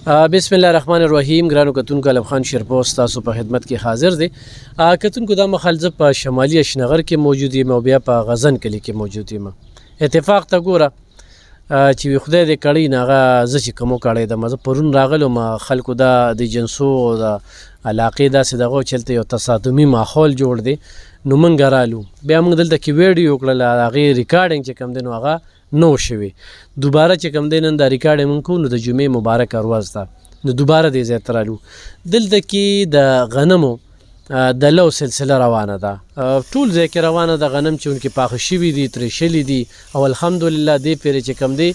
بسم الله الرحمن الرحیم. ګرانو کتونکو، علم خان شیرپوست تاسو په خدمت کې حاضر دی. کتونکو دا مخال زه په شمالي اشنغر کې موجود یم او بیا په غزن کلي کې موجود یم. اتفاق ته ګوره چې خدای دې کړی نه هغه زه چې کوم کړی د مزه پرون راغلم خلکو دا د جنسو او د علاقې داسې دغه چلته یو تصادمي ماحول جوړ دی. نو موږ رالو بیا موږ دلته کې ویډیو کړل، هغې ریکارډینګ چې کوم دی نو هغه نو شوي. دوباره چې کوم دی نن دا ریکارډینګ موږ کوو نو د جمعې مبارک ورځ ده. نو دوباره دې ځای ته رالو. دلته کې د غنمو د لو سلسله روانه ده، ټول ځای کې روانه ده. غنم چې انکې پاخه شوي دي، ترېشلي دي او الحمدلله دې پېرې چې کوم دی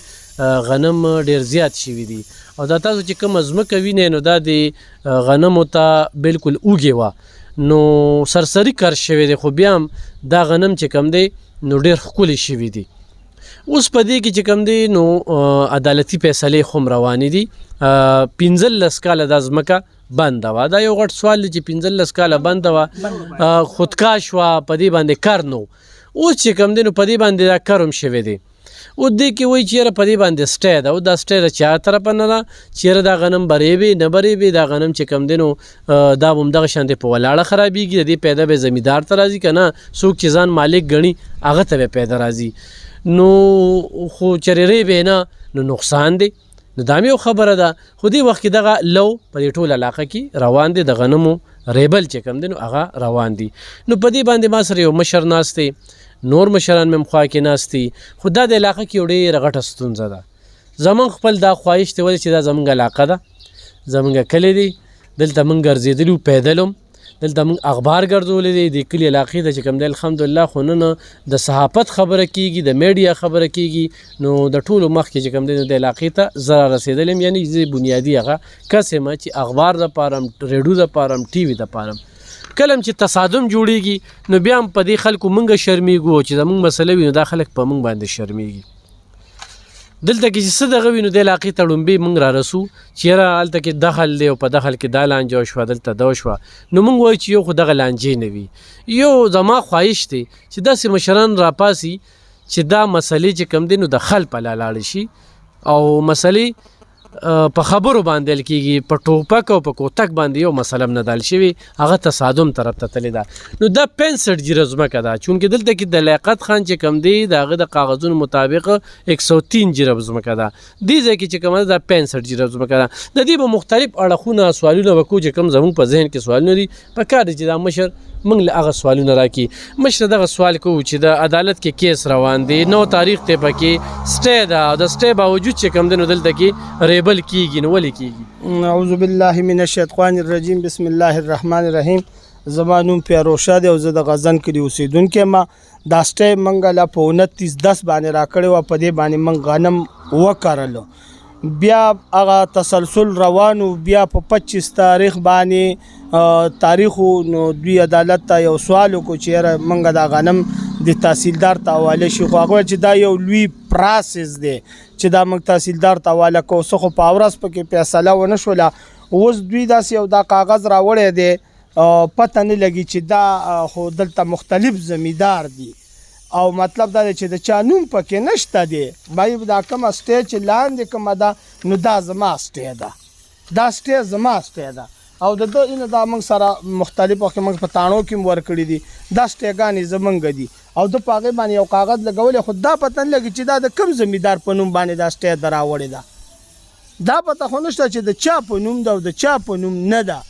غنم ډېر زیات شوي دي. او دا تاسو چې کومه ځمکه وینئ نو دا د غنمو ته بالکل اوږې وه، نو سرسري کار شوی دی، خو بیا هم دا غنم چې کوم دی نو ډېر ښکلي شوي دي. اوس په دې کې چې کوم دی نو عدالتي فیصلې خو هم روانې دي. 15 کاله دا ځمکه بنده وه. دا یو غټ سوال دی چې 15 کاله بنده وه، خودکار شوه، په دې باندې کار نه و. اوس چې کوم دی نو په دې باندې دا کار هم شوی دی. او دې کې وایي چې یاره په دې باندې سټی ده، او دا سټی د چا طرفه نه ده چې یاره دا غنم بریبې نه بریبې. دا غنم چې کوم دی نو دا به همدغه شانتې په ولاړه خرابېږي. د دې پیدا به زمیندار ته راځي که نه څوک چې ځان مالک ګڼي هغه ته به پیدا راځي. نو خو چرېری به نه نو نقصان دی. نو دا یو خبره ده. خو دې وخت کې دغه لو په دې ټول علاقه کې روان دی، د غنمو ریبل چې کوم دی نو هغه روان دي. نو په دې باندې ما سره یو مشر ناست دی، نور مشران مې خوا کې ناست دي. خو دا د علاقه کې یو ډېره غټه ستونزه ده. زمونږ خپل دا خواهش دی ولې چې دا زمونږ علاقه ده، زمونږ کلی دی، دلته مونږ ګرځېدلي وو، پیدل هم دلته مونږ اخبار ګرځولی دی. د کلي علاقې ته چې کوم دی الحمدلله خو نن د صحافت خبره کیږي، د میډیا خبره کیږي. نو د ټولو مخکې چې کوم دی نو د علاقې ته زه رارسېدلی یم، یعنې زه بنیادي هغه کس یم چې اخبار دپاره هم، ریډیو دپاره هم، ټي وي دپاره هم. کله چې تصادم جوړیږي نو بیا هم په دې خلکو مونږ شرمیږو چې زمونږ مسله وي نو دا خلک په مونږ باندې شرمیږي. دلته کې چې څه دغه وي نو د علاقې ته ړومبې مونږ رارسو چې یاره هلته کې دخل دی او په دخل کې دا لانجه وشوه، دلته دا وشوه. نو مونږ وایو چې یو خو دغه لانجې نه وي. یو زما خواهش دی چې داسې مشران راپاسي چې دا مسلې چې کوم دی نو د خل په لاړې شي او مسلې په خبرو باندې حل کېږي. په ټوپک او په کوتک باندې یو مسله هم نه ده حل شوې، هغه تصادم طرف ته تللې ده. نو دا 65 جیره ځمکه ده، چونکې دلته کې د لیاقت خان چې کوم دی د هغه د کاغذونو مطابق 103 جیره ځمکه ده. دې ځای کې چې کومه ده دا 65 جیره ځمکه ده. د دې به مختلف اړخونه سوالونه وکړو چې کوم زموږ په ذهن کې سوالونه دي. په کار دی چې دا مشر موږ له هغه سوالونه راکړي. مشر دغه سوال کوو چې د عدالت کې کیس روان دی، 9 تاریخ ته پکې سټی ده، او د سټی باوجود چې کوم دی نو دلته کې ریبل کیږي. نو ولې کیږي؟ اعوذ بالله من الشیطان الرجیم، بسم الله الرحمن الرحیم. زما نوم پیروشه دی او زه د غزن کلي اوسېدونکی یم. دا سټی موږ له په 29/10 باندې راکړی وه، په دې باندې موږ غنم وکرلو. بیا هغه تسلسل روانو، بیا په 25 تاریخ باندې تاریخو نو دوی عدالت ته یو سوال وکړو چې یاره موږ دا غنم د تحصیلدار ته حواله شي. خو هغه چې دا یو لوی پراسس دی چې دا موږ تحصیلدار ته حواله کوو. څه خو په ورځ پکې فیصله ونه شوله. اوس دوی داسې یو دا کاغذ راوړی دی، پته نه لګي چې دا خو دلته مختلف زمیندار دي او مطلب دا دی چې د چا نوم پکې نشته دی. بای دا کومه سټی چې لاندې کومه ده نو دا زما سټی ده، دا سټی زما سټی ده. او د ده اینه دا موږ سره مختلف وخت موږ په تاڼو کې هم ورکړي دي، دا سټیګانې زمونږ دي. او د په هغې باندې یو کاغذ لګولی، خو دا پته نه لګي چې دا د کوم زمیندار په نوم باندې دا سټی ده راوړې ده. دا پته خو نشته چې د چا په نوم ده او د چا په نوم نه ده.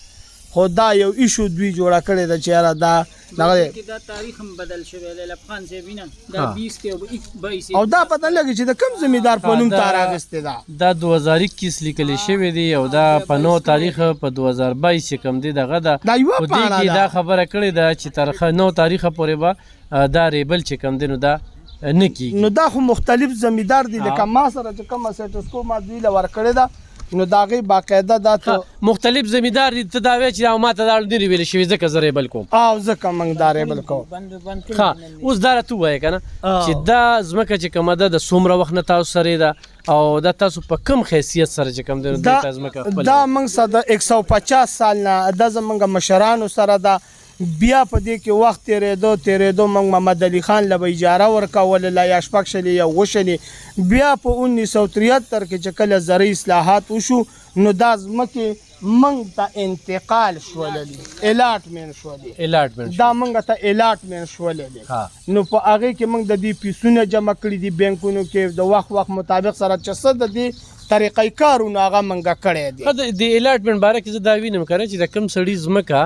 خو دا یو ایشو دوی جوړه کړې ده چې یاره دا دا تاریخ هم بدل شوی دی. لبخان صاحب وینه دا 20 او 22 او دا پته لګي چې د کوم زمیندار په نوم ته راغستې ده. دا 2021 لیکل شوی دی او دا په 9 تاریخ په 2022 چې کوم دی دغه ده. دا یوه پاڼه ده. دا خبره کړې ده چې تر 9 تاریخ پورې به دا ریبل چې کوم دی نو دا نه کیږي. نو دا خو مختلف زمیندار دي، لکه ما سره چې کومه سټسکوپ ما دوی له ورکړې ده نو د هغې باقاعده دا ته مختلف زمیندار دي. ته دا وایې چې ما ته دا نه دي ویلې شوي ځکه زه ریبل کوم. او ځکه موږ دا ریبل کوو. ښه اوس دا راته ووایه که نه چې دا ځمکه چې کومه ده د څومره وخت نه تاسو سره ده او دا تاسو په کوم حیثیت سره چې کوم دی نو دې ته ځمکه خپله؟ دا موږ سره د 150 سال نه دا زموږ مشرانو سره ده. بیا په دې کې وخت تیرېدو موږ محمد علي خان له به اجاره ورکوله، لا یا شپږ شلې یا اووه شلې. بیا په 1973 کې چې کله زرعي اصلاحات وشو نو دا ځمکې موږ ته انتقال شوللې الاټمنټ شولې الاټمنټ دا موږ ته الاټمنټ شوللې نو په هغې کې موږ د دې پیسونه جمع کړي دي بینکونو کې د وخت مطابق سره چې څه د دې طریقې کارونه هغه موږ کړی دی د الاټمنټ باره کې زه دا وینم که نه چې د کوم سړي ځمکه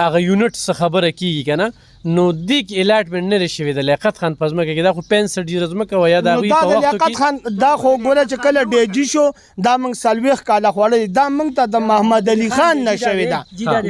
هغه یونټ څه خبره کېږي که نه نو دې کې الاټمنټ نه دی شوی د لیاقت خان په ځمکه کې دا خو 65 ډیره ځمکه وه یا د هغوی په وختو لیاقت خان دا خو ګوره چې کله ډیجي شو دا موږ 40 کاله خوړلې دا موږ ته د محمد علي خان نه شوې ده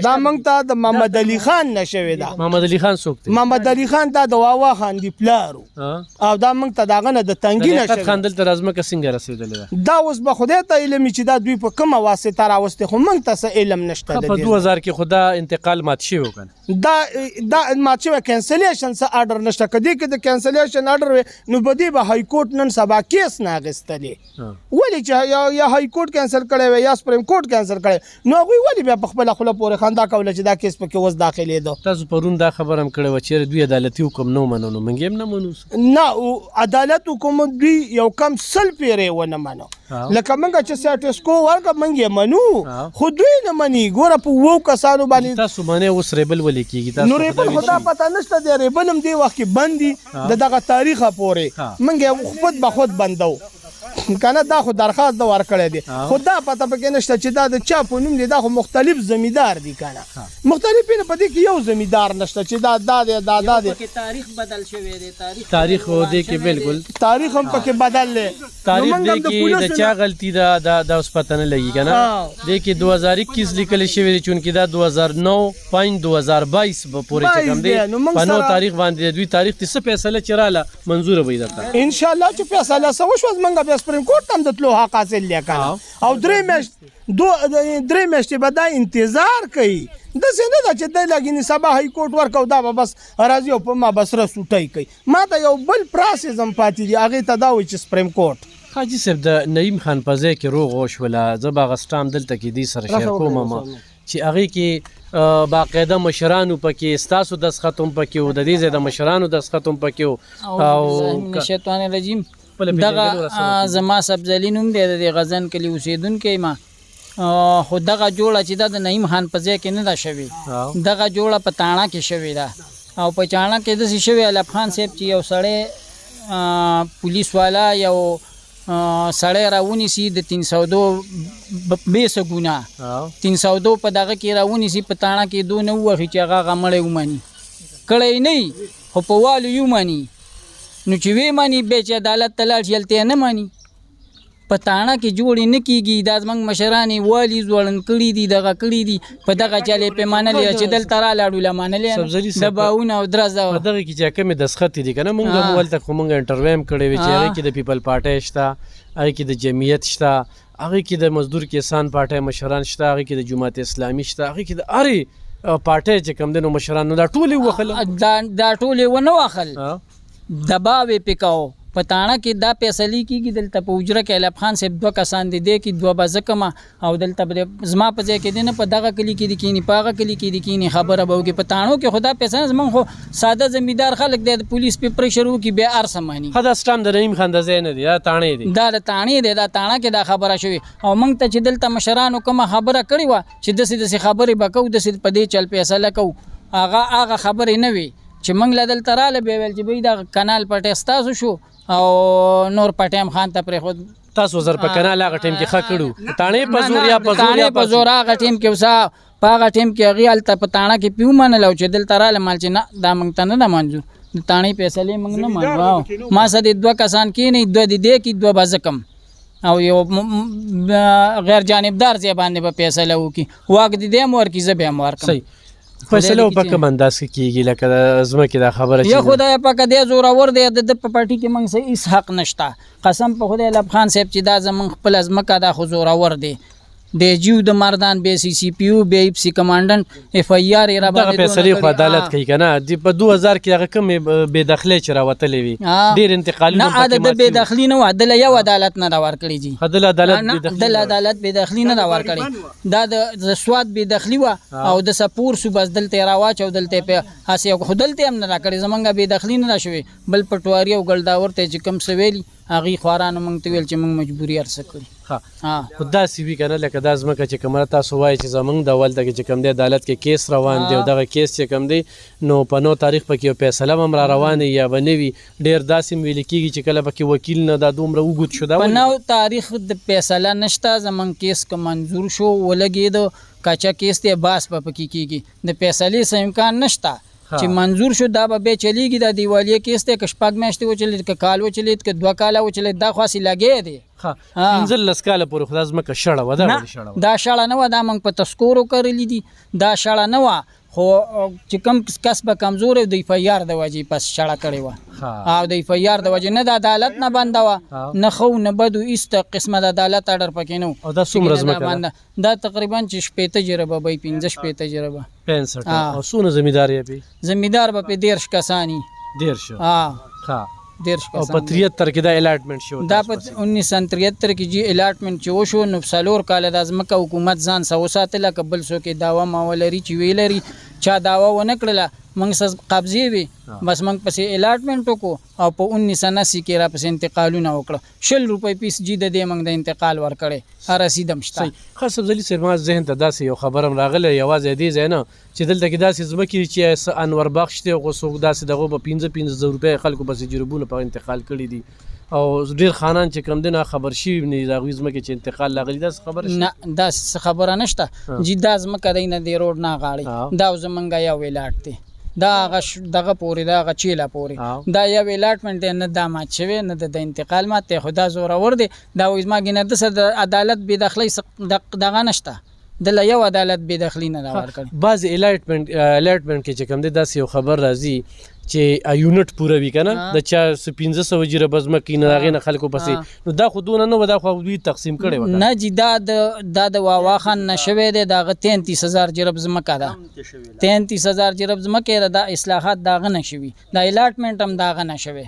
دا موږ ته د محمد علي خان نه شوې ده محمد علي خان څوک دی محمد علي خان دا د واوا خان دی پلارو او دا موږ ته دغه نه د تنګي نه لیاقت خان دلته را ځمکه څنګه رسېدلې ده دا اوس به خدای ته علم چې دا دوی په کومه واسطه راوستې خو موږ ته څه علم نشته په 2000 کې خو دا انتقال مات شوی و که نه دا مات شوی کینسلیشن څه آرډر نشته که دې کې د کینسلیشن آرډر وي نو په دې به های کورټ نن سبا کیس نه اخیستلې ولې چې یا های کورټ کینسل کړی وی یا سپریم کورټ کینسل کړی نو هغوی ولې بیا په خپله خوله پورې خندا کوله چې دا کیس پکې اوس داخلېده تاسو پرون دا خبره هم کړې وه چېرې دوی عدالتي حکم نه ومنو نو موږ هم نه منو نه عدالت حکم دوی یو کم 100 پیرې ونه منو لکه موږ چې سټیسکو ورکړه موږ یې منو خو دوی نه مني ګوره په 2 کسانو باندې تاسو باندې اوس ریبل ولې کېږي نو ریبل خو دا پته نشته دی ریبل هم دې وخت کې بند دي د دغه تاریخه پورې موږ یې خود به خود بندو کنه دا خو درخواست د ورکړی دی خو دا پته پکې نشته چې دا د چا په نوم دی دا خو مختلف زمیندار دي کنه مختلف نه په دې کې یو زمیندار نشته چې دا دی تاریخ بدل شوی دی تاریخ و دې کې بالکل تاریخ هم پکې بدل دی تاریخ دې کې د چا غلطي ده دا اوس پته نه لګي کنه دې کې 2021 لیکل شوی دی چونکې دا 2009.2022 پورې چې کوم دی په نو تاریخ باندې دوی تاریخ ته څه فیصله چې راله منظوره وي درته ان شاء الله چې فیصله وشوه موږ بیا سپریم کورټ هم د تلو حق حاصل دی کنه او درې میاشتې به دا انتظار کوي داسې نه ده چې دی لګینې سبا های کورټ ورکو دا به بس راځي او په ما بسره سوټی کوي ما ته یو بل پراسس هم پاتې دي هغې ته دا وایي چې سپریم کورټ حاجي صاحب د نعیم خان په ځای کې روغ وشوله زه به هغه سټام دلته کې دې سره شیر کوم چې هغې کې باقاعده مشرانو پکې ستاسو دستخط هم پکې و د دې ځای د مشرانو دستخط هم پکې و او شیطان رجیم دغه زما سبزلي نوم دی د غزن کلي اوسېدونکی ما خو دغه جوړه چې دا د نعیم خان په ځای کې نه ده شوې دغه جوړه په تاڼه کې شوې ده او په چاڼه کې داسې شوې الف خان صاحب چې یو سړی پولیس والا یو سړی راونیسي د 302 بیسه ګناه 302 په دغه کې راونیسي په تاڼه کې دو نه ووخي چې هغه مړی ومني کړی نه خو په والو یې ومني نو چې وی مانی به چې عدالت ته لاړ شي هلته یې نه مانی په تاڼه کې جوړې نه کېږي دا زموږ مشران یې والي ځوړند کړي دي دغه کړي دي په دغه چل یې پې منلې ده چې دلته رالاړو له منلې د باونه او درزه په دغه کې چې کومې دستخط دي که نه مونږ هم هلته خو مونږ انټرویو هم کړی وي چې هغې کې د پیپل پارټۍ شته هغې کې د جمعیت شته هغې کې د مزدور کسان پارټۍ مشران شته هغې کې د جماعت اسلامي شته هغې کې د هرې پارټۍ چې کوم دی نو مشران نو دا ټولې ووخل دا ټولې ونه وخل دباو یې پې کوو په تاڼه کې دا فیصلې کېږي دلته په حجره کې الف خان صاحب 2 کسان دي دی کې 2 به زه کمه او دلته به زما په ځای کې دی نه په دغه کلي کې دي کېني په هغه کلي کې دي کېني خبره به وکړي په تاڼو کې خو دا فیصله زموږ خو ساده زمیندار خلک دی د پولیس پې پریشر وکړي بیا هر څه مني ښه دا سټام د نعیم خان د ځای نه دی دا تاڼې دی دا د تاڼې دی دا تاڼه کې دا خبره شوې او موږ ته چې دلته مشرانو کومه خبره کړې وه چې داسې خبرې به کوو داسې په دې چل فیصله کوو هغه خبرې نه وي چې موږ له دلته راله بیا ویل چې بهی دا کنال پټی ستاسو شو او نور پټی هم خان ته پرېښود تاسو زر په کنال هغه ټیم کې ښه کړو تاڼې په زور یا په زور یا په زور هغه ټیم کې اوسه په هغه ټیم کې هغې هلته په تاڼه کې پې ومنله او چې دلته راله مال چې نه دا موږ ته نه ده منظور د تاڼې فیصلې موږ نه منو ما سره د 2 کسان کېنئ 2 د دې کې 2 به زه کم او یو غیر جانبدار ځای باندې به فیصله وکړي واک د دې هم ورکړي زه به هم ورکړم فیصله په کوم انداز کې کېږي لکه د ځمکې دا خبره یا خدای پاکه دی زورور دی د په پارټي کې موږ څه هېڅ حق نشته قسم په خدای الف خان صاحب چې دا زموږ خپله ځمکه دا خو زورور دی د جیو د مردان بی سی سی پی یو بی ایف سی کمانډنټ اف ای آر را باندې دغه فیصلې خو عدالت کوي که نه په 2000 کې هغه کومې بېدخلۍ چې راوتلې وي ډېر انتقالونه نه د بېدخلي نه وه دله یو عدالت نه را ورکړې جي دل عدالت بېدخلي نه را ورکړې دا د سواد بېدخلي وه او د سپور صو بس دلته یې راواچو دلته یې پې هسې خو دلته یې هم نه را کړې زمونږ بېدخلي نه را شوې بل پټواري او ګلداور ته چې کوم څه ویلي هغې خوارانو موږ ته ویل چې موږ مجبوري هر څه کړي. خو داسې وي که نه لکه دا ځمکه چې کومه تاسو وایي چې زموږ د ولته کې چې کوم دی عدالت کې کیس روان دی او دغه کیس چې کوم دی نو په 9 تاریخ پکې یو فیصله هم را روانه یا به نه وي ډېر داسې هم ویل کېږي چې کله پکې وکیل نه دا دومره اوږد شو. دا په 9 تاریخ د فیصله نشته. زموږ کیس که منظور شو ولګېد کچا کیس دی باس به پکې کېږي د فیصلې څه امکان نشته چې منظور شو دا به بیا چلیږي. دا دیوالیه کیس دی که 6 میاشتې وچلېد که کال وچلېد که 2 کاله وچلېد دا خو هسې لګی دی. 15 کاله پورې خو دا ځمکه شړه وه. دا شړه نه وه دا موږ په تذکورو کرلي دي. دا شړه نه وه خو چې کوم کس به کمزور و د اف آی آر د وجې پس شړه کړې وه او د اف آی آر د وجې نه د عدالت نه بنده وه نه ښه نه بد هېڅ قسمه د عدالت اډر پکې نه و. دا څومره ځمکه ده؟ دا تقریبا چې 15 جربه به 15 جربه 65. او څونه زمیندار یې پې؟ زمیندار به پې 13 کسان وي. 13 او په 73 کې دا الاټمنټ شو. دا په 1973 کې جی الاټمنټ چې وشو نو 4 کاله د ځمکه حکومت ځان سره وساتله که بل څوک یې دعوه ماوه لري چې وی لري چا دعوه ونه کړله موږ سره قبضې وي بس موږ پسې الاټمنټ وکړو او په 1980 کې را پسې انتقالونه وکړه 20 روپۍ پیس جی د دې موږ د انتقال ورکړی رسید هم شته. ښه سبزلي صاحب ما ذهن ته داسې یو خبر هم راغلی یوازې دې ځای نه چې دلته کې داسې ځمکې چې انور بخش دی خو څوک داسې دغو په 15 روپۍ خلکو پسې جربونه په انتقال کړي دي او ډېر خانان چې کوم دی نه خبر شوي نه د هغوی ځمکې چې انتقال راغلي داسې خبره شته؟ نه داسې خبره نشته جی دا ځمکه دی نه د روډ نه غاړي دا زمونږ یو ولاټ دی دا هغه دغه پورې دا هغه چیله پورې دا یو الاټمنټ دی نه دا مات شوی نه د انتقال مات دی خو دا زورور دی دا وایي زما ګینه د سره د عدالت بېدخلۍ دغه نشته دله یو عدالت بېدخلي نه دا ورکړي. بعضې الاټمنټ کې چې کوم دی داسې یو خبر راځي چې یونټ پوره وي که نه د چا 1500 جربه ځمکې نه د هغې نه خلکو پسې نو دا خو دونه نه وه دا خو دوی تقسیم کړی وه. نه جي دا د واوا خان نه شوی دی د هغه 33000 جرب ځمکه ده 33000 جرب ځمکې ده دا اصلاحات د هغه نه شوي دا الاټمنټ هم د هغه نه شوی.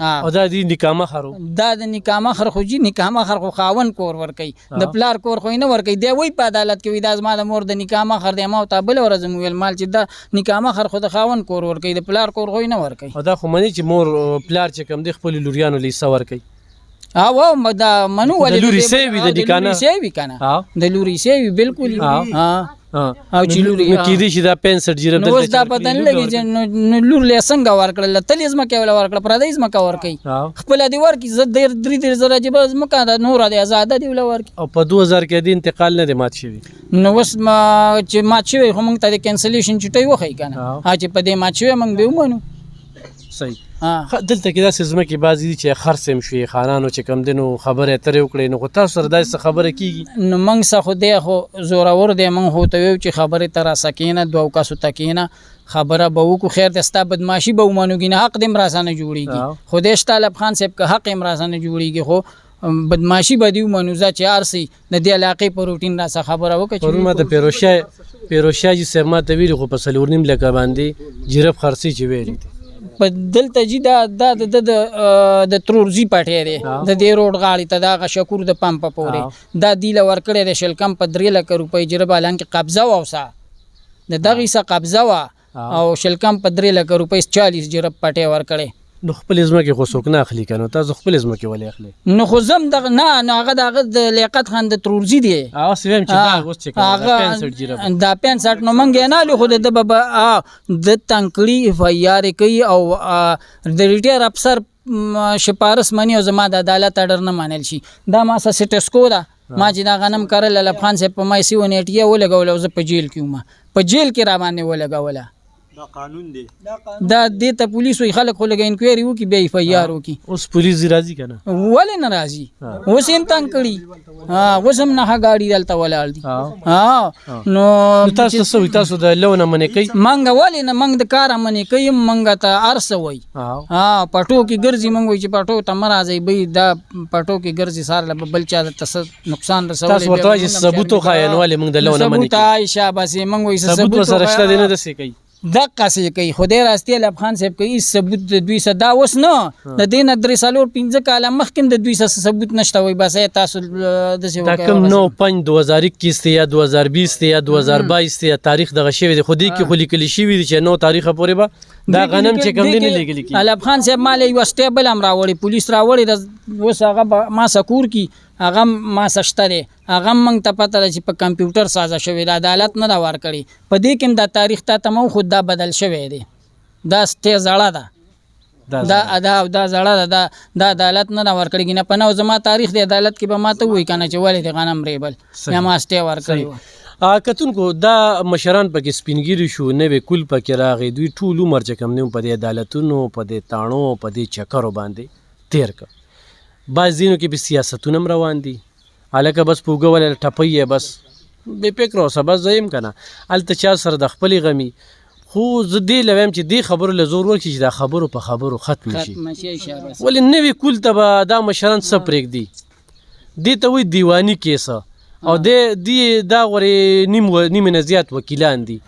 او دا د نکامه خر دا د نکامه خر خو جي نکامه خر خو خاون کور ورکوي د پلار کور خو یې نه ورکوي دی وایي په عدالت کې وایي دا زما د مور د نکامه خر دی ما ورته بله ورځ مې ویل مال چې دا نکامه خر خو د خاون کور ورکوي د پلار کور خو یې نه ورکوي. او دا خو مني چې مور پلار چې کوم دی خپلو لوریانو له حصه ورکوي. او دا منو ولې د لوري سوی وي د نکانه سوی کنه د لوري سوی بالکل او چې لوري کېدی شي دا 65 جرب نو اوس دا پته نه لګي چې نو لور له څنګه ورکړل تلې ځمکه ولا ورکړه پردی ځمکه ورکړي خپل دی ورکړي زه ډېر 3 زره ځمکه د نور د آزاد دی ولا ورکړي. او په 2000 کې د انتقال نه دی مات شوی نو اوس چې مات شوی خو موږ ته د کینسلیشن چټي وخی کنه چې په دې مات شوی موږ به ومنو. صحیح. دلته کې داسې ځمکې بعضې دي چې خرڅ هم شوي خانانو چې کوم دی نو خبرې اترې وکړې نو خو تاسو سره داسې څه خبره کېږي؟ نو موږ څه خو دی خو زورور دی موږ خو ته ویو چې خبرې ته راسه کښېنه 2 کسو ته کښېنه خبره به وکړو خیر دی ستا بدماشي به ومنو ګینه حق دې هم راسه نه جوړېږي خو دی طالب خان صاحب که حق هم راسه نه جوړېږي خو بدماشي به دې ومنو ځه چې هر څه د دې علاقې په روټین راسه خبره وکړه. پرون ما ته پیروشاه جي صاحب ما ته ویلي خو په 4.5 لکه باندې جرب خرڅي چې ویلي دي په دلته جی دا د ترورزي پټی دی د دې روډ غاړې ته د هغه شکور د پمپه پورې دا دی له ورکړی دی شلکم په 3 لکه روپۍ جرب حالانکې قبضه وه اوسه د دغې څه قبضه وه او شلکم په 3 لکه روپۍ 40 جرب پټی ورکړی. نو خپلې ځمکې خو څوک نه اخلي که نو تاسو خپلې ځمکې ولې اخلئ؟ نو خو زم دغه نه نو هغه د هغه د لیاقت خان د ترورزي دی اوس ویم چې دا اوس چې کوم 65 جرب دا 65 نو موږ یې نه لو خو د د تنکړي اف آی آر کوي او د ریټایر افسر شپارس منی او زما د عدالت اډر نه منل شي دا ما سټسکو ده ما چې دا غنم کرل لب خان صاحب په مای سی ونیټیا ولګول او زه په جیل کې وم په جیل کې را باندې ولګوله دا قانون دی دا دې ته پولیس وي خلک خو لګ انکوایري وکړي بیا اف آی آر وکړي. اوس پولیس راځي که نه؟ ولې نه راځي اوس یې هم تنګ کړي اوس هم نښه گاډي دلته ولاړ دي. نو تاسو څه وایي تاسو د لو نه منې کوئ؟ موږ ولې نه موږ د کاره منې کوي موږ ته هر څه وایي پټو کې ګرځي موږ وایي چې پټو ته مه راځئ بی دا پټو کې ګرځي سار له بل چا ته نقصان رسولی تاسو ورته وایي چې ثبوت وښایئ نو ولې موږ د لو نه منې کوي؟ ثبوت عایشه بس موږ وایي ثبوت ورسره شته دی نه داسې کوي دقسې کوي خدای راستي ایوب خان صاحب کوي هېڅ ثبوت د دوی څه دا اوس نه د دې نه 3-4-5 کاله مخکې هم د دوی څه ثبوت نشته وایي بس تاسو داسې دا کوم 9/5/2021 دی یا 2020 دی یا 2022 دی تاریخ دغه شوی دی خو دې کې خو لیکلی شوي دي چې 9 تاریخه پورې به دا غنم چې کوم دی نه لیکلی کېږي. ایوب خان صاحب ما له یوه سټیبل هم راوړی پولیس راوړی اوس هغه ما سکور کی هغه ما سشته دی هغه موږ ته پته ده چې په کمپیوټر سازه شوی د عدالت نه دا ورکړي په دې کې هم دا تاریخ تا ته مو خود دا بدل شوی دی دا سټې زړه ده دا زړه ده دا عدالت نه دا ورکړي نه پناه زما تاریخ دی عدالت کې به ما ته وایي کنه چې ولې د غنم ریبل یا ما سټې ورکړي کتونکو دا مشران پکې سپینګیري شو نوې کول پکې راغی دوی ټول عمر چې کوم نه په دې عدالتونو په دې تاڼو په دې چکرو باندې تیر کړ بعض ځینو کې به سیاستونه هم روان دي هلکه بس په اوږه ولې ټپی یې بس بې فکره اوسه بس زه یم که نه هلته چا سره د خپلې غمي خو زه دې له وایم چې دې خبرو له زور ورکړي چې دا خبرو په خبرو ختم شي ولې نوې کول ته به دا مشران څه پرېږدي دې ته وایي دیواني کیسه او دې دا غورې نیمې نه زیات وکیلان دي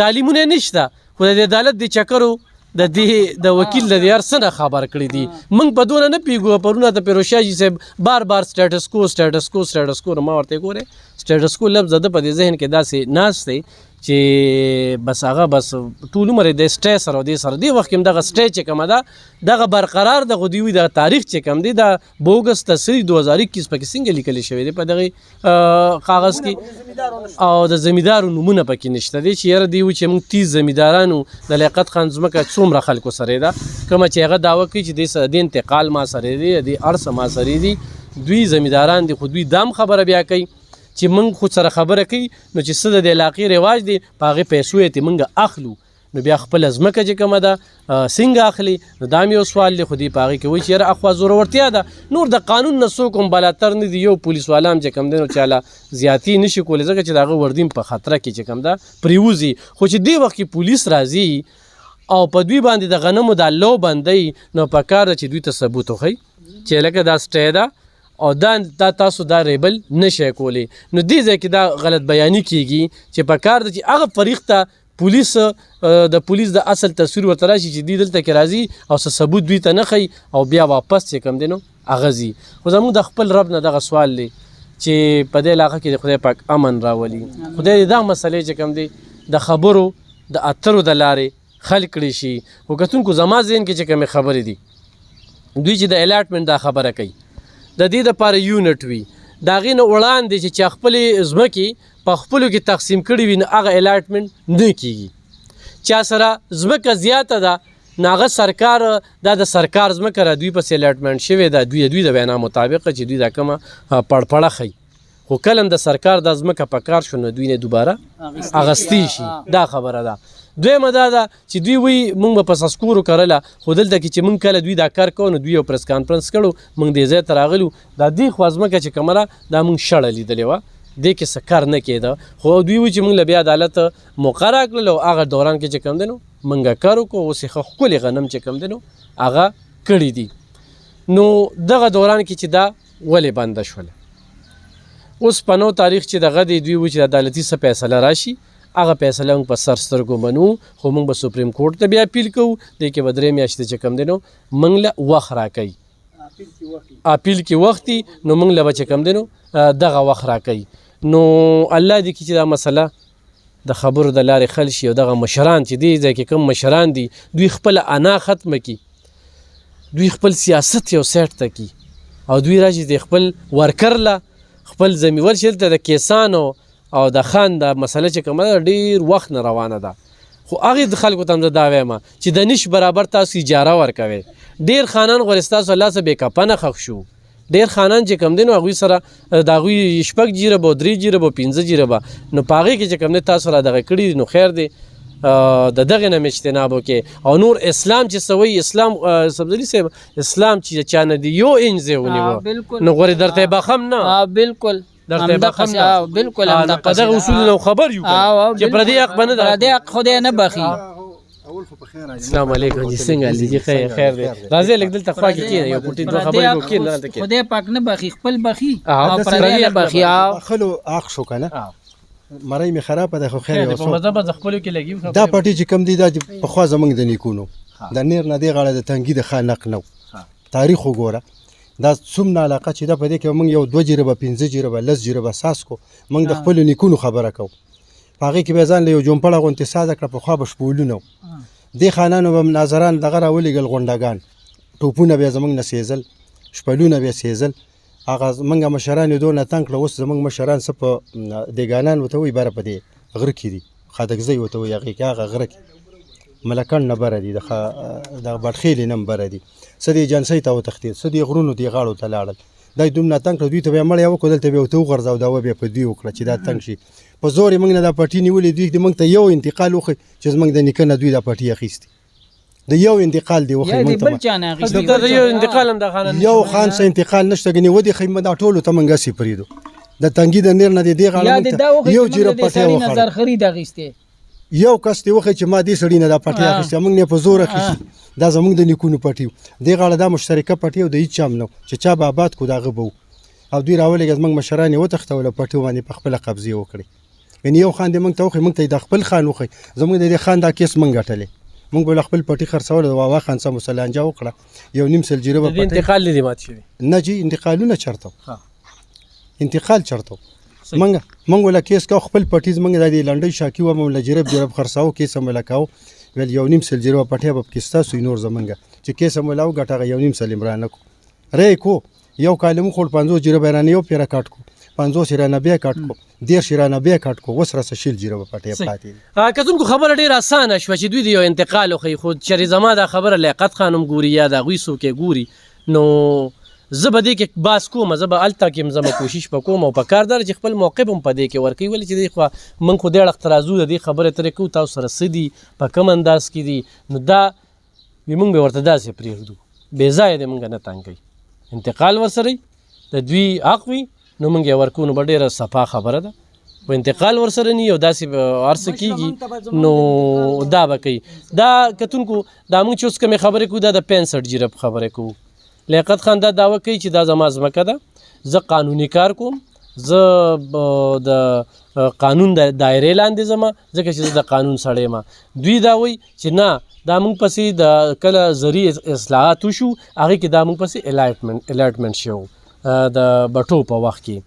تعلیمونه یې نشته خو د عدالت د چکرو د وکیل د هر څه نه خبر کړي دي موږ په دونه نه پیږو پرونه د پیروشاجي صاحب بار سټیټس کو ما ورته ګورې سټیټس کو لفظ د په دې ذهن کې داسې ناست دی چې بس هغه بس ټول عمر د سټې سره او دې سره دې وخت کې دغه سټې چې کومه ده دغه برقرار دغه دوی د تاریخ چې کوم دی د بوګس تصریح 2021 پکې څنګه لیکل شوی دی په دغه کاغذ کې او د زمیندارو نمونه پکې نشته دی چې یاره دی و چې موږ 30 زمیندارانو د لیاقت خان ځمکه څومره خلکو سره ده کومه چې هغه دعوه کوي چې د انتقال ما سره دی د ارث ما سره دی دوی زمینداران دي خو دوی دام خبره بیا کوي چې موږ خود سره خبره کوي نو چې څه د علاقې رواج دی په هغې پیسو یې موږ اخلو نو بیا خپله ځمکه چې کومه ده څنګه اخلي نو دا هم یو سوال دی خو دوی په هغې کې وایي چې یاره اخوا زورورتیا ده نور د قانون نه څوک هم بالاتر نه دي یو پولیس والا هم چې کوم دی نو چاله زیاتي نشي کولی ځکه چې د هغه وردیم په خطره کې چې کوم ده پرېوځي خو چې دې وخت کې پولیس راځي او په دوی باندې د غنمو دا لو بندوي نو په کار ده چې دوی ته ثبوت وښیي چې لکه دا سټی ده او دا تاسو دا ریبل نشئ کولی نو دې ځای کې دا غلط بیاني کیږي چې په کار ده چې هغه فریق ته پولیس د د اصل تصویر ورته راشي چې دوی دلته کې راځي او څه ثبوت دوی ته نه ښیي او بیا واپس چې کوم دی نو هغه ځي خو زموږ د خپل رب نه دغه سوال دی چې په دې علاقه کې د خدای پاک امن راولي خدای دې دا مسئلې چې کوم دی د خبرو د اترو د لارې حل کړی شي خو کتونکو زما ذهن کې چې کومې خبرې دي دوی چې د الاټمنټ دا خبره کوي د دې دپاره یونټ وي د هغې نه وړاندې چې خپلې ځمکې په خپلو کې تقسیم کړي وي نو هغه الاټمنټ نه کیږي چا سره ځمکه زیاته ده نو هغه سرکار دا د سرکار ځمکه را دوی پسې الاټمنټ شوې ده دوی د وینا مطابق چې دوی دا کومه پړپړه ښیي خو کله هم د سرکار دا ځمکه په کار شو نو دوی نه دوباره اغستی شي دا خبره ده دویمه دا ده چې دوی وایي موږ به په سسکورو کرله خو دلته کې چې موږ کله دوی دا کار کوو نو دوی یو پریس کانفرنس کړو موږ دې ځای ته راغلو دا دې خوا ځمکه چې کومه ده دا موږ شړه لیدلې وه دې کې څه کار نه کېده خو دوی وایي چې موږ له بیا عدالت موقع راکړل او هغه دوران کې چې کوم دی نو موږ کار وکړو اوس یې ښه ښکلې غنم چې کوم دی نو هغه کړي دي نو دغه دوران کې چې دا ولې بنده شوله اوس په 9 تاریخ چې دغه دی دوی وایي چې عدالتي څه فیصله راشي هغه فیصله موږ په سر سترګو منو خو موږ به سپریم کورټ ته بیا اپیل کوو دې کې به 3 میاشتې چې کوم دی نو موږ له وخت راکوي اپیل کې وخت دی نو موږ له به چې کوم دی نو دغه وخت راکوي نو الله دې کې چې دا مسله د خبرو د لارې حل شي او دغه مشران چې دې ځای کې کوم مشران دي دوی خپله انا ختمه کړي دوی خپل سیاست یو سیټ ته کړي او دوی راشي د خپل ورکر له خپل زمیور چې دلته د کیسانو او د خان د مسله چې کومه ده ډېر وخت نه روانه ده خو هغې د خلکو ته هم زه دا وایم چې د نش برابر تاسو اجاره ورکوئ ډېر خانان غواړي ستاسو الله څه بې کفنه ښخ شو ډېر خانان چې کوم دی نو هغوی سره د هغوی 6 جیربه 3 جیربه 5 جیربه نو په هغې کې چې کوم دی تاسو را دغه کړي نو خیر دی د دغې نه مې اجتناب وکړې او نور اسلام چې څه وایي اسلام سبزلي صاحب اسلام چې چا نه دی یو انچ ځای ونیوه نو غواړي درته یې بخم نه بالکل درته بخم نه بالکل په دغه اصول نو خبر یو چې پردي حق به نه ده پردي حق خدای نه بخي السلام علیکم جی څنګه علي جی خیر دی راځئ لږ دلته خوا کې کښېنئ یو پوټې دوه خبرې به وکړي نه دلته خدای پاک نه بخي خپل بخي او پردي نه بخي خلو اخ شو کنه مرۍ مې خرابه ده خو خیر یو په مذهب د خپلو کې لګي دا پټي چې کم دي دا پخوا زمونږ د نیکونو د نیر نه دې غاړه د تنګي د خانق نو تاریخ وګوره دا څومره علاقه چې دا په دې کې موږ یو 2 جریبه 15 جریبه 10 جریبه ساس کو موږ د خپل نیکونو خبره کو هغه کې به ځان له یو جومپړه غونټه ساده کړ په خوا بشپولونو د خانانو به ناظران دغه راولېګل غونډګان ټوپونه به زمونږ نه سیزل شپلونه به سیزل هغه موږ مشران دونه تنګ کړ اوس زمونږ مشران څه په دیګانان وته وي بره په دې غره کې دي خادګزی وته وي هغه کې هغه غره کې ملکان نه بره دي د بټخیلې نه بره دي څه دې جنسۍ ته وتښتېد څه دې غرونو دې غاړو ته لاړل دا دومره تنګ کړه دوی ته به مړی وکړو دلته به ورته وغورځاو دا به په دوی وکړه چې دا تنګ شي په زور یې موږ نه دا پټي نیولې دوی دې موږ ته یو انتقال وښی چې زموږ د نیکه نه دوی دا پټي اخیستي د یو انتقال دی وښی موږ ته یو انتقال هم د خان یو خان څه انتقال نشته ګنې ودې ښی دا ټولو ته موږ هسې پرېږدو د تنګي د نیر نه دې غاړه یو جیره پټی وخوړه یو کس دې وښی چې ما دې سړي نه دا پټی اخیستی موږ نه په زور اخیستي دا زموږ د نیکونو پټي دې غاړه دا مشترکه پټي او د هېڅ چا هم نه چې چا به آباد کړو د هغه به او دوی راولېږه زموږ مشران یې وتښتول او پټیو باندې په خپله قبضې وکړې یعنې یو خان دې موږ ته وښی موږ ته یې د خپل خان وښی زموږ د دې خان دا کیس موږ ګټلی موږ به له خپل پټي خرڅول د واوا خان څه مسلانجه وکړه یو نیم سل جریبه پټي انتقال نه دی مات شوی نه جی انتقالونه چېرته انتقال چېرته موږ ولا کیس کو خپل پټي زموږ د دې لنډۍ شاکي وم له جریب خرڅاو کیس هم لکاو ویل یو نیم سل جریبه پټی به پکې ستاسو نور زمونږ چې کیس هم ولاو ګټه یو نیم سل عمرانه کو ری کو یو کالمو خور 50 جریبه رانه یو پیره کاټ کو 50 رانه بیا کاټ کو 10 رانه بیا کاټ کو وس راسه شیل جریبه پټی پاتې کتونکو خبره ډیره اسانه شوه چې دوی د یو انتقال خو چری زما دا خبره لیاقت خانم ګوري یا د غوي سو کې ګوري نو زه به دې کې باس کوم زه به هلته کې زما کوشش به کوم او په کار دار چې خپل موقف هم په دې کې ورکوي ولې چې دی خو موږ خو دې اړخ ترازو د دې خبرې ترې کوو تاسو سره څه دي په کوم انداز کې دي نو دا موږ به ورته داسې پرېږدو بې ځایه دې موږ نه تنګوي انتقال ورسره د دوی حق وي نو موږ یې ورکو نو به ډېره صفا خبره ده په انتقال ورسره نه یو داسې هر څه کېږي نو دا به کوي دا کتونکو دا موږ چې اوس کومې خبرې کوو دا د 65 جریب خبرې کوو لیاقت خان دا دعوه کوي چې دا زما ځمکه ده زه قانوني کار کوم زه د قانون د دایرې لاندې ځم ځکه چې زه د قانون سړی یم دوی دا وایي چې نه دا موږ پسې د کله زرعي اصلاحات وشو هغې کې دا موږ پسې الاټمنټ شو د بټو په وخت کې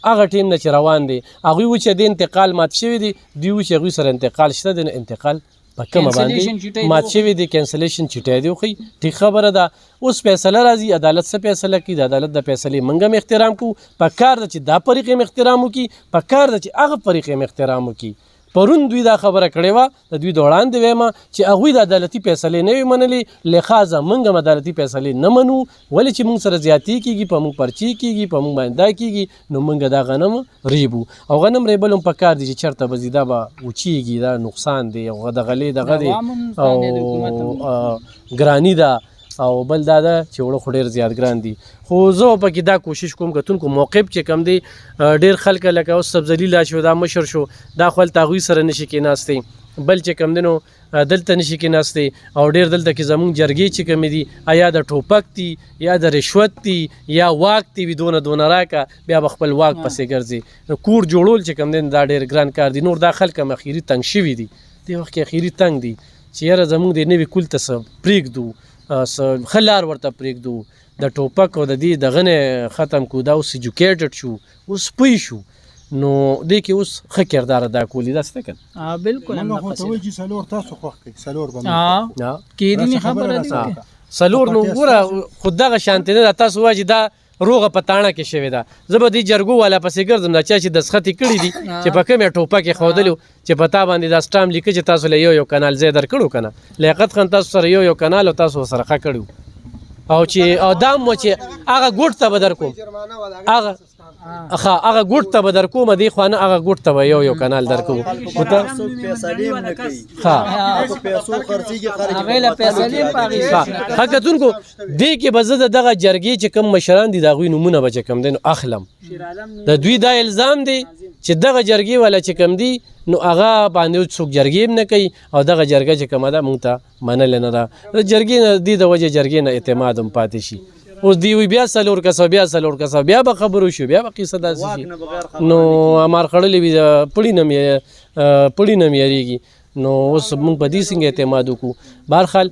هغه ټیم نه چې روان دی هغوی و چې د انتقال مات شوي دي دوی و چې هغوی سره انتقال شته د انتقال په کومه باندې مات شوي دي کینسلیشن چټی دی خو ټیک خبره ده اوس فیصله راځي عدالت څه فیصله کوي د عدالت د فیصلې موږ هم احترام کوو په کار ده چې دا فریق هم احترام وکړي په کار ده چې هغه فریق هم احترام وکړي پرون دوی دا خبره کړې وه د دوی د وړاندې ویم چې هغوی د عدالتي فیصلې نه وي منلې لخاظه موږ هم عدالتي فیصلې نه منو ولې چې موږ سره زیاتې کېږي په موږ پرچې کېږي په موږ باندې دا کېږي نو موږ دا غنم ریبو او غنم ریبل هم په کار دي چې چېرته به ځي دا به وچېږي دا نقصان دی او د غلې دغه دی او ګراني ده او بل دا ده چې وړه خو ډېر زیات ګران دي خو زه پکې دا کوشش کوم کتونکو موقف چې کم دی ډېر خلک لکه اوس سبزلي لا شو دا مشر شو دا خو هلته هغوی سره نشي کېناستی بل چې کم دی نو دلته نشي کېناستی او ډېر دلته کې زمونږ جرګې چې کمې دي یا د ټوپک دي یا د رشوت دي یا واک دي وي دونه راکه بیا به خپل واک پسې ګرځي نو کور جوړول چې کم دی دا ډېر ګران کار دی نور دا خلک هم اخري تنګ شوي دي دې وخت کې اخري تنګ دي چې یاره زمونږ د نوي کول ته څه پرېږدو ښه لار ورته پرېږدو د ټوپک او د دې دغه نه ختم کړو دا اوس ایجوکیټډ شو اوس پوه شو نو دې کې اوس ښه کردار ادا کولی داسې ده که نه بلکل موږ خو ته وایي چې څلور تاسو خوښ کړئ څلور به کېدنې خبره دی څلور نو ګوره خو دغه شانتې نه ده تاسو وایي چې دا روغه په تاڼه کې شوې ده زه به دې جرګو والا پسې ګرځم دا چا چې دسخط یې کړي دي چې په کومې ټوپک یې ښودلي چې په تا باندې دا سټام لیکه چې تاسو له یو کنال ځای درکړو که نه لیاقت خان تاسو سره یو کنال او تاسو سره ښه کړي او چې او دا مو چې هغه ګوټ ته به در کوم هغه ګوټ ته به در کوم دې خوا نه هغه ګوټ ته به یو کنال در کوم کتونکو دې کې به زه د دغه جرګې چې کوم مشران دي د هغوی نومونه به چې کوم دی نو اخلم د دوی دا الزام دی چې دغه جرګې والا چې کوم دی نو هغه باندې څوک جرګې هم نه کوي او دغه جرګه چې کومه ده موږ ته منلې نه ده د جرګې نه دې د وجې جرګې نه اعتماد هم پاتې شي اوس دی وی بیا څلور کسه بیا به خبرو شو بیا به قصه داسې شي نو امار خړلې وي پړی نه یریږي نو اوس موږ په دې څنګه اعتماد وکړو بهرحال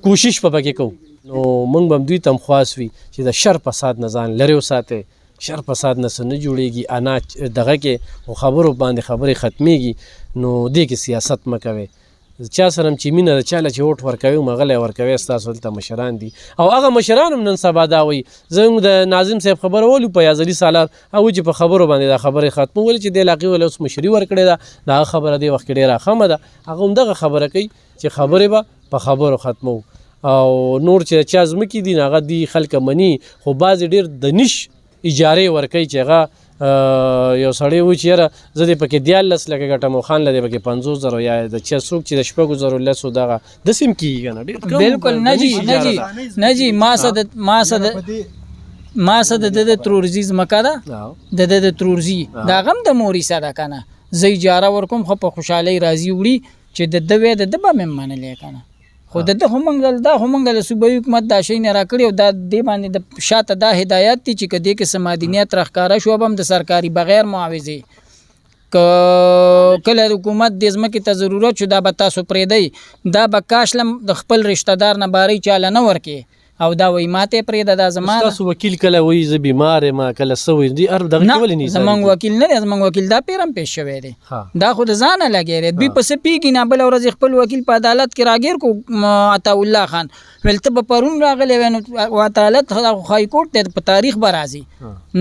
کوشش په پکې کوو نو موږ به دوی ته هم خواست وي چې د شر فساد نه ځان لرې وساتئ شر فساد نه څه نه جوړېږي انا دغه کې خو خبرو باندې خبرې ختمېږي نو دې کې سیاست مه کوئ چا سره هم چې مینه د چا له چې اوټ ورکوي مغلی ورکوي ستاسو دلته مشران دي او هغه مشران هم نن سبا دا وایي زموږ د ناظم صاحب خبره ولو په یازلي سالار هغوی چې په خبرو باندې دا خبرې ختمولې چې دې علاقې ولې اوس مشري ورکړې ده د هغه خبره دې وخت کې ډېره خمه ده هغه همدغه خبره کوي چې خبرې به په خبرو ختمو او نور چې چا ځمکې دي هغه دي خلک مني خو بعضې ډېر د نش اجارې ورکوي چې هغه یو سړی و چې یاره زه دې پکې 14 لکه ګټم او خان له دې پکې 50,000 یا د چا څوک چې د 5,000 لسو دغه داسې هم کېږي که نه ډېر بالکل نه جي ما څه د ترورزي ځمکه ده د ترورزي د هغه هم د مورثه ده که نه زه اجاره ورکوم خو په خوشحالۍ راضي وړي چې د ده وی د ده به مې منلی که نه خو د ده خو موږ د صوبوي حکومت دا شی نه راکړي او دا دې باندې د شاته دا هدایت دي چې که دې کې څه معدنیات راښکاره شو به هم د سرکاري بغیر معاوضې که کله حکومت دې ځمکې ته ضرورت شو دا به تاسو پرېږدئ دا به کاش لم د خپل رشته دار نه بارۍ چاله نه ورکې او دا وایي ماته یې پرېږده دا زما ستاسو وکیل کله وایي زه بیمار یم کله څه وایي دوی هر دغه کې ولې نه زموږ وکیل نه دی زموږ وکیل دا پیر هم پیش شوی دی دا خو د ځانه لګی دی دوی پسې پیږي نه بله ورځ خپل وکیل په عدالت کې راګیر کو عطاالله خان ویل ته به پرون راغلی وی نو عدالت های کورټ دی په تاریخ به راځي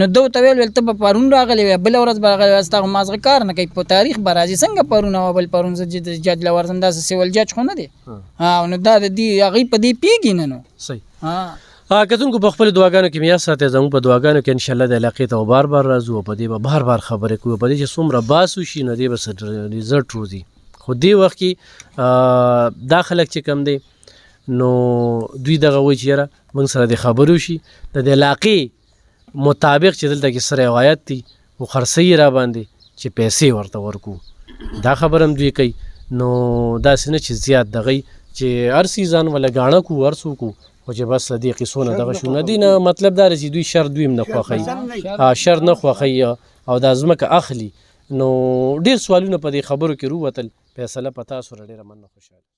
نو ده ورته ویل ته به پرون راغلی وی بله ورځ به راغلی وی ستا خو مازغه کار نه کوي په تاریخ به راځي څنګه پرون او بل پرون زه جج له ورځم داسې سیول جج خو نه دی نو دا د دې هغوی په دې پیږي نه نو صحیح کتونکو په خپل دعاګانو کې میا ساتئ زموږ په دعاګانو کې انشاءالله د علاقې ته بار بار راځو او په دې به بار خبرې کوو په دې چې څومره باس وشي نو دې به ریزلټ روزي خو دې وخت کې دا خلک چې کم دی نو دوی دغه وایي چې یاره موږ سره د خبرې وشي د دې علاقې مطابق چې دلته کې سره روایت دي و خرڅوي را باندې چې پیسې ورته ورکو دا خبره هم دوی کوي نو داسې نه چې زیات دغی چې هر سیزان ولا ګاڼه کو هر څوک خو چې بس دې قصو نه دغه شو نه دي نه مطلب دا چې دوی شر دوی هم نه خوښوي شر نه خوښوي او دا ځمکه اخلي نو ډېر سوالونه په دې خبرو کې رووتل فیصله په تاسو ډېره مننه خوشحاله